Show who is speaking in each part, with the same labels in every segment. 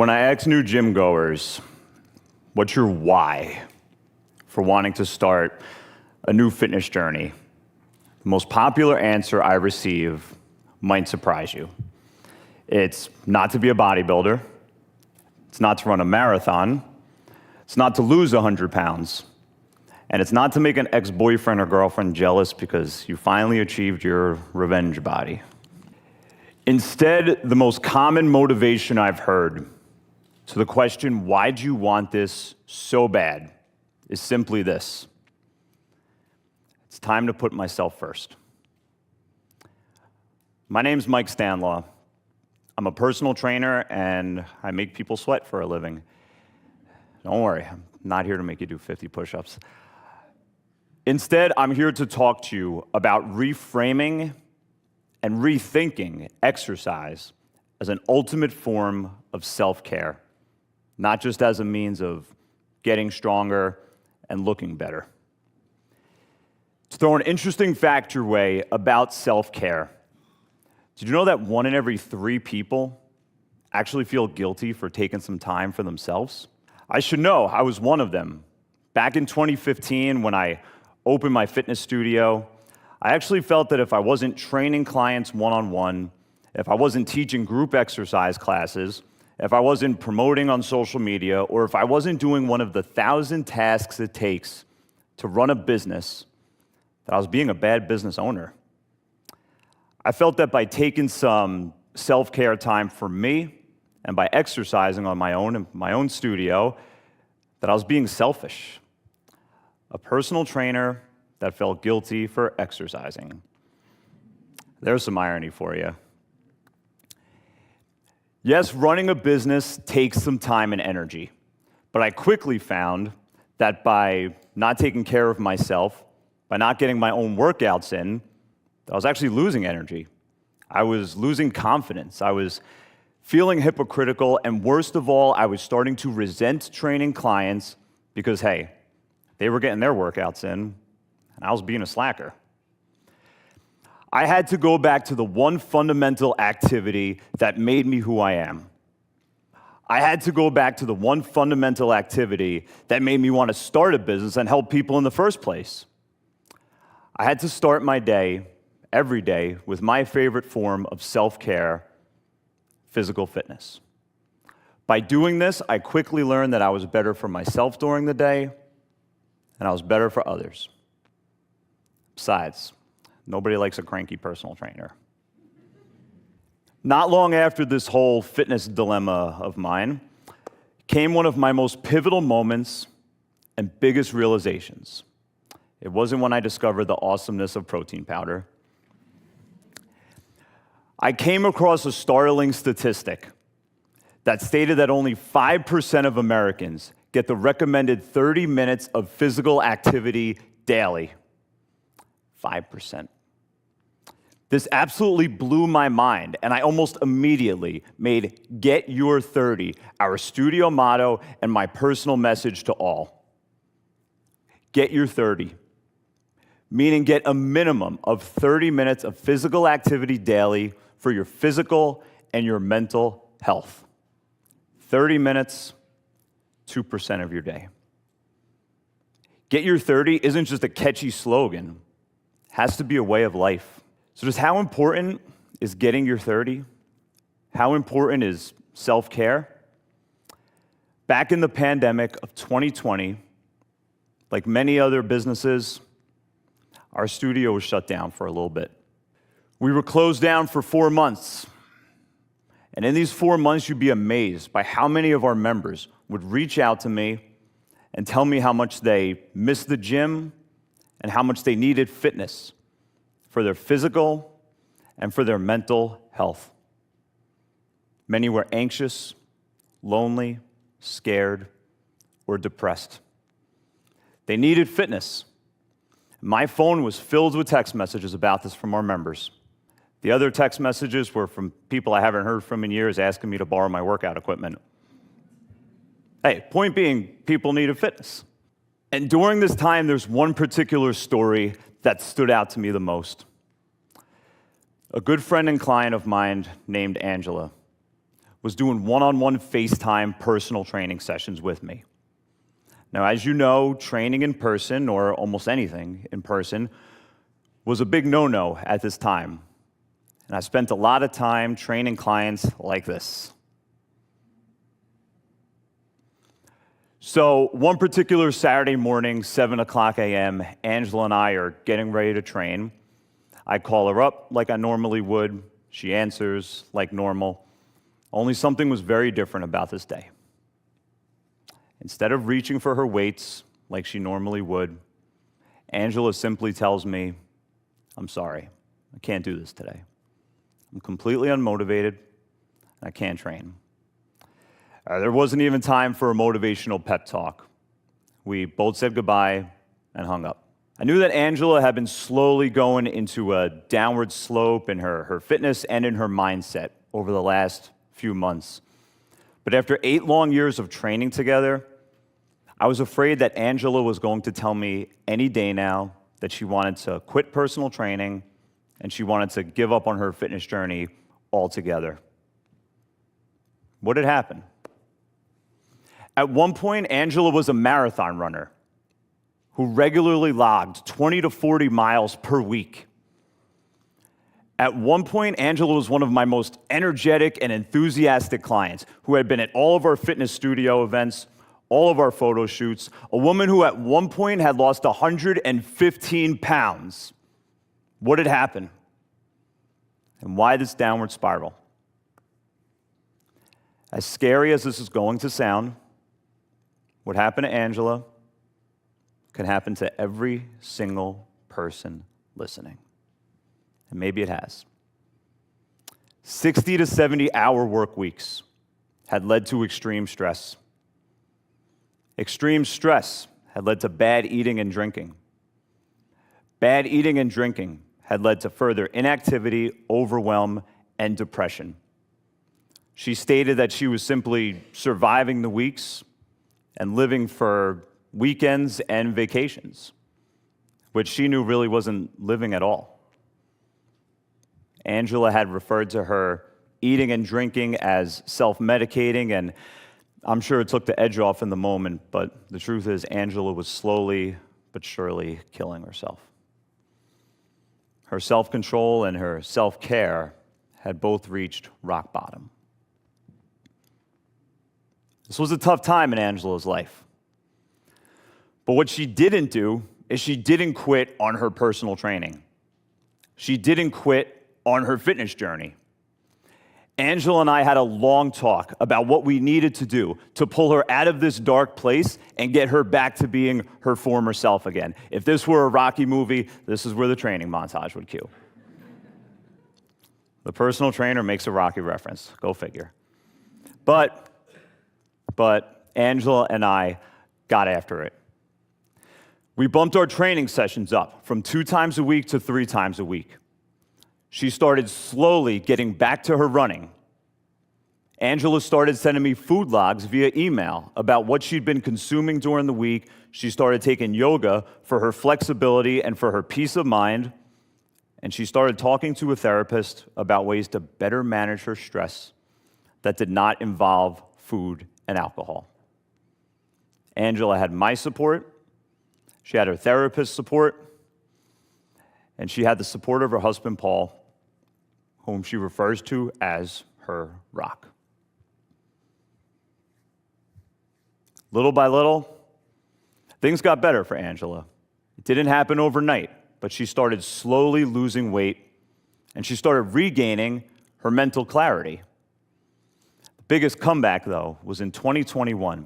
Speaker 1: When I ask new gym goers, what's your why for wanting to start a new fitness journey, the most popular answer I receive might surprise you. It's not to be a bodybuilder. It's not to run a marathon. It's not to lose 100 pounds. And it's not to make an ex-boyfriend or girlfriend jealous because you finally achieved your revenge body. Instead, the most common motivation I've heard to the question, why do you want this so bad, is simply this: it's time to put myself first. My name's Mike Stanlaw. I'm a personal trainer, and I make people sweat for a living. Don't worry, I'm not here to make you do 50 push-ups. Instead, I'm here to talk to you about reframing and rethinking exercise as an ultimate form of self-care, not just as a means of getting stronger and looking better. To throw an interesting fact your way about self-care, did you know that 1 in every 3 people actually feel guilty for taking some time for themselves? I should know, I was one of them. Back in 2015, when I opened my fitness studio, I actually felt that if I wasn't training clients one-on-one, if I wasn't teaching group exercise classes, if I wasn't promoting on social media, or if I wasn't doing one of the 1,000 tasks it takes to run a business, that I was being a bad business owner. I felt that by taking some self-care time for me and by exercising on my own in my own studio, that I was being selfish. A personal trainer that felt guilty for exercising. There's some irony for you. Yes, running a business takes some time and energy, but I quickly found that by not taking care of myself, by not getting my own workouts in, I was actually losing energy. I was losing confidence. I was feeling hypocritical, and worst of all, I was starting to resent training clients because, hey, they were getting their workouts in, and I was being a slacker. I had to go back to the one fundamental activity that made me who I am. I had to go back to the one fundamental activity that made me want to start a business and help people in the first place. I had to start my day, every day, with my favorite form of self-care, physical fitness. By doing this, I quickly learned that I was better for myself during the day, and I was better for others. Besides, nobody likes a cranky personal trainer. Not long after this whole fitness dilemma of mine came one of my most pivotal moments and biggest realizations. It wasn't when I discovered the awesomeness of protein powder. I came across a startling statistic that stated that only 5% of Americans get the recommended 30 minutes of physical activity daily. 5%. This absolutely blew my mind, and I almost immediately made Get Your 30 our studio motto and my personal message to all. Get your 30, meaning get a minimum of 30 minutes of physical activity daily for your physical and your mental health. 30 minutes, 2% of your day. Get Your 30 isn't just a catchy slogan. It has to be a way of life. So just how important is getting your 30? How important is self-care? Back in the pandemic of 2020, like many other businesses, our studio was shut down for a little bit. We were closed down for 4 months. And in these 4 months, you'd be amazed by how many of our members would reach out to me and tell me how much they missed the gym and how much they needed fitness for their physical and for their mental health. Many were anxious, lonely, scared, or depressed. They needed fitness. My phone was filled with text messages about this from our members. The other text messages were from people I haven't heard from in years asking me to borrow my workout equipment. Hey, point being, people needed fitness. And during this time, there's one particular story that stood out to me the most. A good friend and client of mine named Angela was doing one-on-one FaceTime personal training sessions with me. Now, as you know, training in person, or almost anything in person, was a big no-no at this time. And I spent a lot of time training clients like this. So one particular Saturday morning, 7:00 a.m., Angela and I are getting ready to train. I call her up like I normally would. She answers like normal. Only something was very different about this day. Instead of reaching for her weights like she normally would, Angela simply tells me, "I'm sorry, I can't do this today. I'm completely unmotivated, and I can't train." There wasn't even time for a motivational pep talk. We both said goodbye and hung up. I knew that Angela had been slowly going into a downward slope in her fitness and in her mindset over the last few months. But after 8 long years of training together, I was afraid that Angela was going to tell me any day now that she wanted to quit personal training and she wanted to give up on her fitness journey altogether. What had happened? At one point, Angela was a marathon runner who regularly logged 20 to 40 miles per week. At one point, Angela was one of my most energetic and enthusiastic clients who had been at all of our fitness studio events, all of our photo shoots, a woman who at one point had lost 115 pounds. What had happened? And why this downward spiral? As scary as this is going to sound, what happened to Angela can happen to every single person listening. And maybe it has. 60 to 70-hour work weeks had led to extreme stress. Extreme stress had led to bad eating and drinking. Bad eating and drinking had led to further inactivity, overwhelm, and depression. She stated that she was simply surviving the weeks and living for weekends and vacations, which she knew really wasn't living at all. Angela had referred to her eating and drinking as self-medicating, and I'm sure it took the edge off in the moment, but the truth is Angela was slowly but surely killing herself. Her self-control and her self-care had both reached rock bottom. This was a tough time in Angela's life. But what she didn't do is she didn't quit on her personal training. She didn't quit on her fitness journey. Angela and I had a long talk about what we needed to do to pull her out of this dark place and get her back to being her former self again. If this were a Rocky movie, this is where the training montage would cue. The personal trainer makes a Rocky reference. Go figure. But Angela and I got after it. We bumped our training sessions up from 2 times a week to 3 times a week. She started slowly getting back to her running. Angela started sending me food logs via email about what she'd been consuming during the week. She started taking yoga for her flexibility and for her peace of mind. And she started talking to a therapist about ways to better manage her stress that did not involve food and alcohol. Angela had my support. She had her therapist's support. And she had the support of her husband, Paul, whom she refers to as her rock. Little by little, things got better for Angela. It didn't happen overnight, but she started slowly losing weight, and she started regaining her mental clarity. The biggest comeback, though, was in 2021.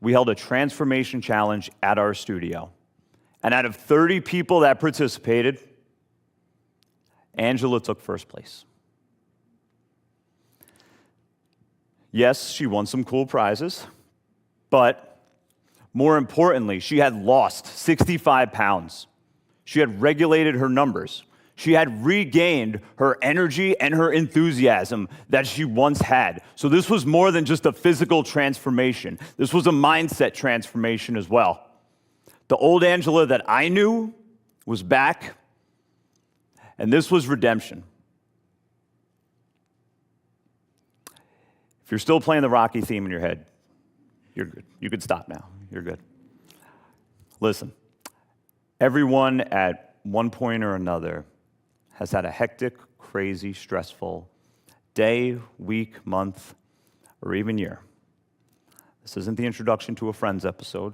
Speaker 1: We held a transformation challenge at our studio. And out of 30 people that participated, Angela took first place. Yes, she won some cool prizes, but more importantly, she had lost 65 pounds. She had regulated her numbers. She had regained her energy and her enthusiasm that she once had. So this was more than just a physical transformation. This was a mindset transformation as well. The old Angela that I knew was back, and this was redemption. If you're still playing the Rocky theme in your head, you're good. You can stop now. You're good. Listen, everyone at one point or another has had a hectic, crazy, stressful day, week, month, or even year. This isn't the introduction to a Friends episode.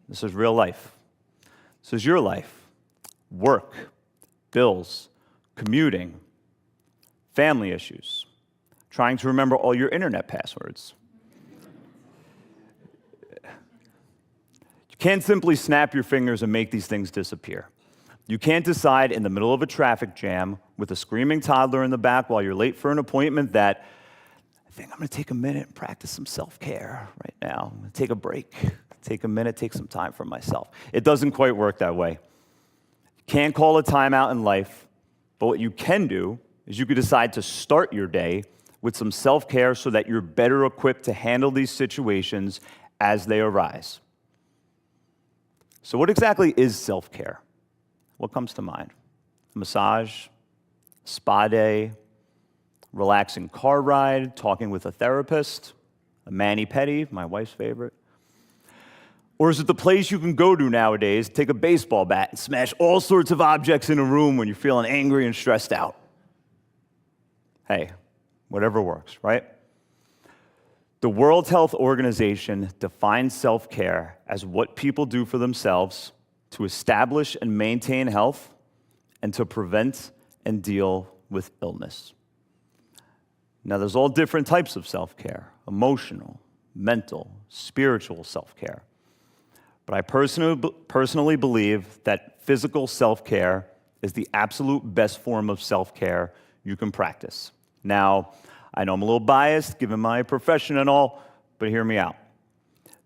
Speaker 1: This is real life. This is your life. Work, bills, commuting, family issues, trying to remember all your internet passwords. You can't simply snap your fingers and make these things disappear. You can't decide in the middle of a traffic jam with a screaming toddler in the back while you're late for an appointment that I think I'm going to take a minute and practice some self-care right now. I'm going to take a break, take a minute, take some time for myself. It doesn't quite work that way. You can't call a timeout in life, but what you can do is you could decide to start your day with some self-care so that you're better equipped to handle these situations as they arise. So what exactly is self-care? What comes to mind? A massage, spa day, relaxing car ride, talking with a therapist, a mani-pedi, my wife's favorite. Or is it the place you can go to nowadays, take a baseball bat and smash all sorts of objects in a room when you're feeling angry and stressed out? Hey, whatever works, right? The World Health Organization defines self-care as what people do for themselves to establish and maintain health and to prevent and deal with illness. Now, there's all different types of self-care: emotional, mental, spiritual self-care. But I personally believe that physical self-care is the absolute best form of self-care you can practice. Now, I know I'm a little biased given my profession and all, but hear me out.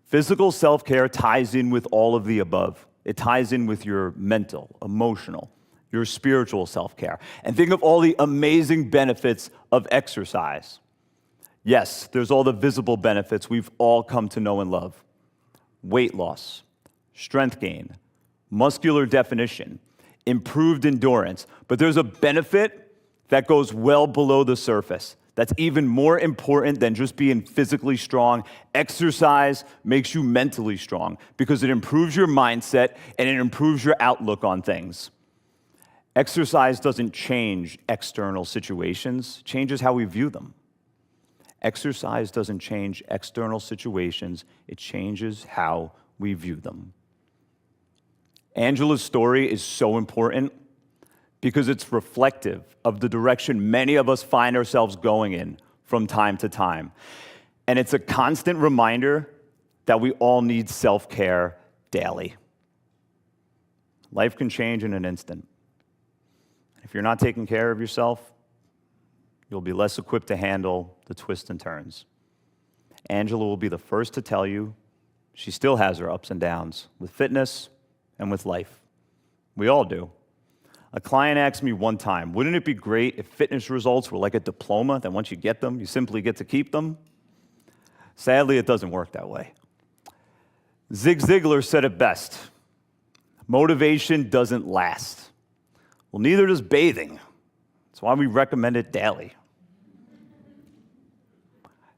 Speaker 1: Physical self-care ties in with all of the above. It ties in with your mental, emotional, your spiritual self-care. And think of all the amazing benefits of exercise. Yes, there's all the visible benefits we've all come to know and love. Weight loss, strength gain, muscular definition, improved endurance. But there's a benefit that goes well below the surface. That's even more important than just being physically strong. Exercise makes you mentally strong because it improves your mindset and it improves your outlook on things. Exercise doesn't change external situations, it changes how we view them. Exercise doesn't change external situations, it changes how we view them. Angela's story is so important because it's reflective of the direction many of us find ourselves going in from time to time. And it's a constant reminder that we all need self-care daily. Life can change in an instant. If you're not taking care of yourself, you'll be less equipped to handle the twists and turns. Angela will be the first to tell you she still has her ups and downs with fitness and with life. We all do. A client asked me one time, wouldn't it be great if fitness results were like a diploma that once you get them, you simply get to keep them? Sadly, it doesn't work that way. Zig Ziglar said it best: motivation doesn't last. Well, neither does bathing. That's why we recommend it daily.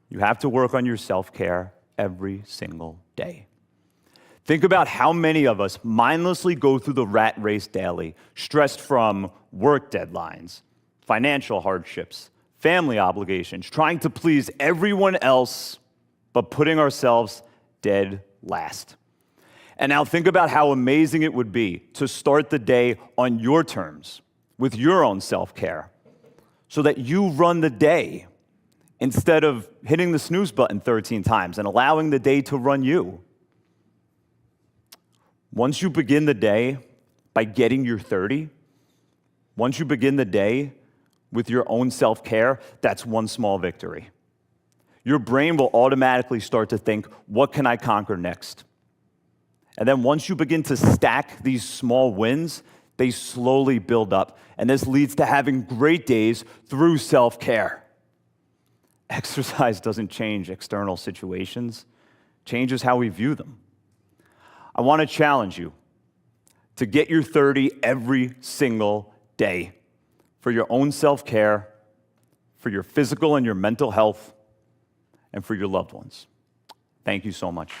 Speaker 1: You have to work on your self-care every single day. Think about how many of us mindlessly go through the rat race daily, stressed from work deadlines, financial hardships, family obligations, trying to please everyone else, but putting ourselves dead last. And now think about how amazing it would be to start the day on your terms, with your own self-care, so that you run the day instead of hitting the snooze button 13 times and allowing the day to run you. Once you begin the day by getting your 30, once you begin the day with your own self-care, that's one small victory. Your brain will automatically start to think, what can I conquer next? And then once you begin to stack these small wins, they slowly build up. And this leads to having great days through self-care. Exercise doesn't change external situations, it changes how we view them. I want to challenge you to get your 30 every single day for your own self-care, for your physical and your mental health, and for your loved ones. Thank you so much.